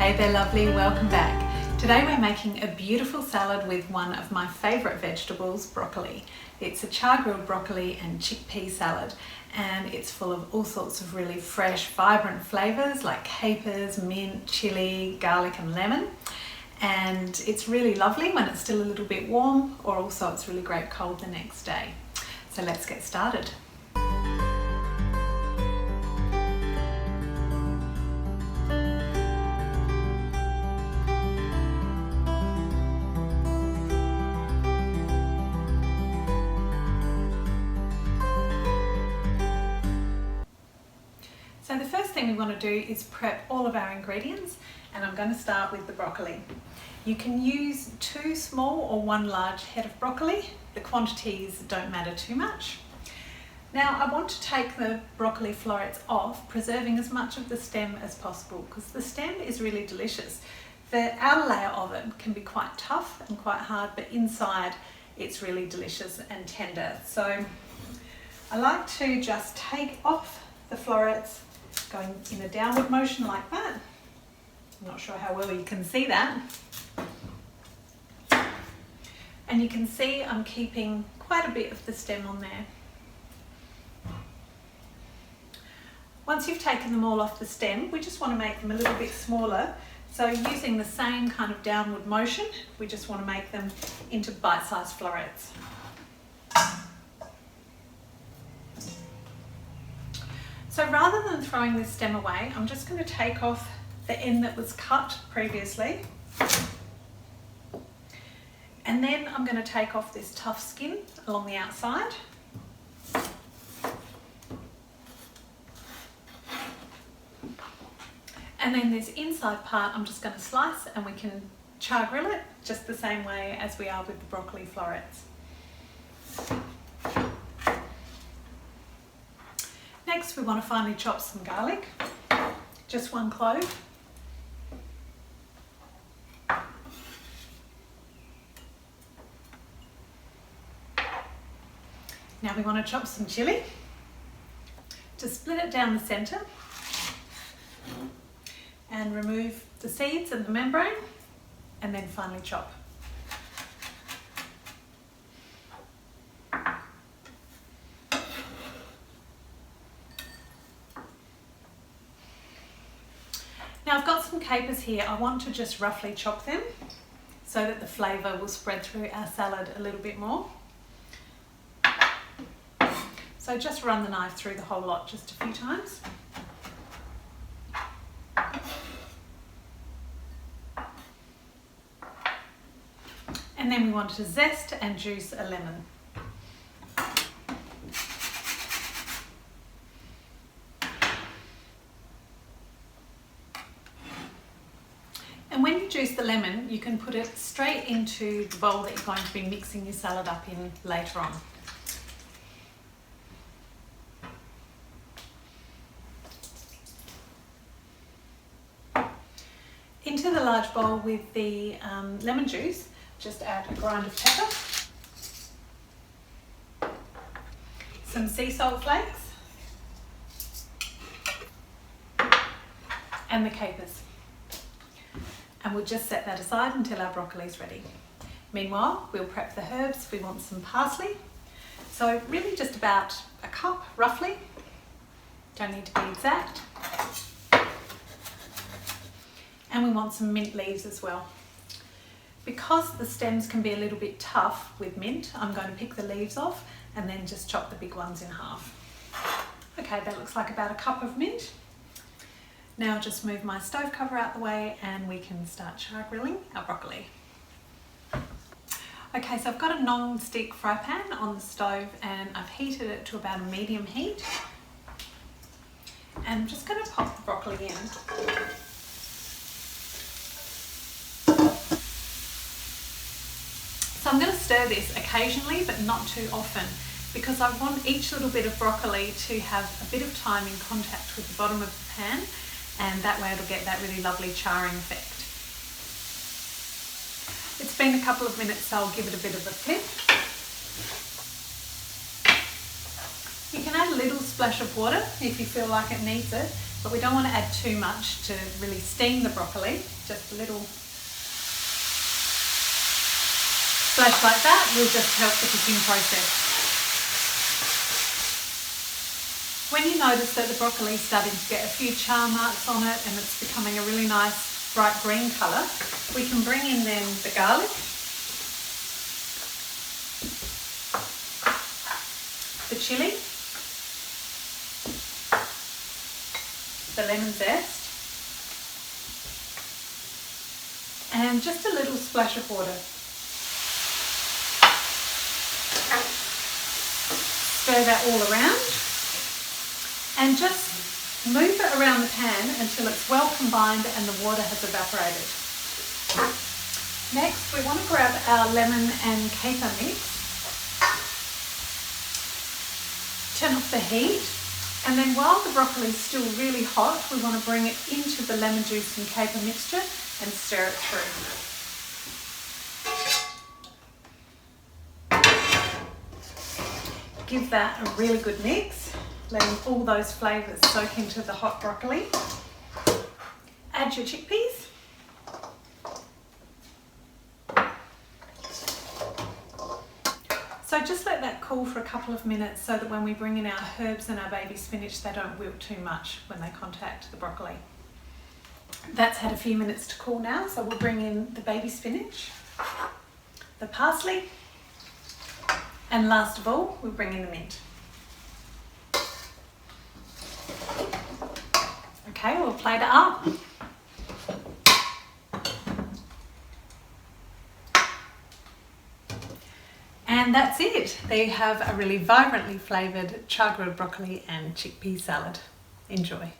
Hey there lovely, welcome back. Today we're making a beautiful salad with one of my favourite vegetables, broccoli. It's a char-grilled broccoli and chickpea salad, and it's full of all sorts of really fresh, vibrant flavours like capers, mint, chilli, garlic and lemon. And it's really lovely when it's still a little bit warm, or also it's really great cold the next day. So let's get started. So the first thing we want to do is prep all of our ingredients, and I'm going to start with the broccoli. You can use 2 small or 1 large head of broccoli. The quantities don't matter too much. Now I want to take the broccoli florets off, preserving as much of the stem as possible because the stem is really delicious. The outer layer of it can be quite tough and quite hard, but inside it's really delicious and tender. So I like to just take off the florets, going in a downward motion like that. I'm not sure how well you can see that. And you can see I'm keeping quite a bit of the stem on there. Once you've taken them all off the stem, we just want to make them a little bit smaller. So using the same kind of downward motion, we just want to make them into bite-sized florets. So rather than throwing this stem away, I'm just going to take off the end that was cut previously. And then I'm going to take off this tough skin along the outside. And then this inside part I'm just going to slice, and we can char grill it just the same way as we are with the broccoli florets. Next, we want to finely chop some garlic, just 1 clove. Now we want to chop some chilli. Just split it down the centre and remove the seeds and the membrane, and then finely chop. Now I've got some capers here. I want to just roughly chop them so that the flavour will spread through our salad a little bit more. So just run the knife through the whole lot just a few times. And then we want to zest and juice a lemon. And when you juice the lemon, you can put it straight into the bowl that you're going to be mixing your salad up in later on. Into the large bowl with the lemon juice, just add a grind of pepper, some sea salt flakes, and the capers. And we'll just set that aside until our broccoli is ready. Meanwhile, we'll prep the herbs. We want some parsley. So really just about a cup, roughly. Don't need to be exact. And we want some mint leaves as well. Because the stems can be a little bit tough with mint, I'm going to pick the leaves off and then just chop the big ones in half. Okay, that looks like about a cup of mint. Now I'll just move my stove cover out the way and we can start char grilling our broccoli. Okay, so I've got a non-stick fry pan on the stove and I've heated it to about a medium heat. And I'm just going to pop the broccoli in. So I'm going to stir this occasionally but not too often, because I want each little bit of broccoli to have a bit of time in contact with the bottom of the pan, and that way it'll get that really lovely charring effect. It's been a couple of minutes, so I'll give it a bit of a flip. You can add a little splash of water if you feel like it needs it, but we don't want to add too much to really steam the broccoli. Just a little splash like that will just help the cooking process. When you notice that the broccoli is starting to get a few char marks on it and it's becoming a really nice bright green colour, we can bring in then the garlic, the chilli, the lemon zest, and just a little splash of water. Stir that all around and just move it around the pan until it's well combined and the water has evaporated. Next, we want to grab our lemon and caper mix, turn off the heat, and then while the broccoli is still really hot, we want to bring it into the lemon juice and caper mixture and stir it through. Give that a really good mix, letting all those flavours soak into the hot broccoli. Add your chickpeas. So just let that cool for a couple of minutes so that when we bring in our herbs and our baby spinach, they don't wilt too much when they contact the broccoli. That's had a few minutes to cool now, so we'll bring in the baby spinach, the parsley, and last of all, we'll bring in the mint. Okay, we'll plate it up. And that's it. There you have a really vibrantly flavoured char-grilled broccoli and chickpea salad. Enjoy.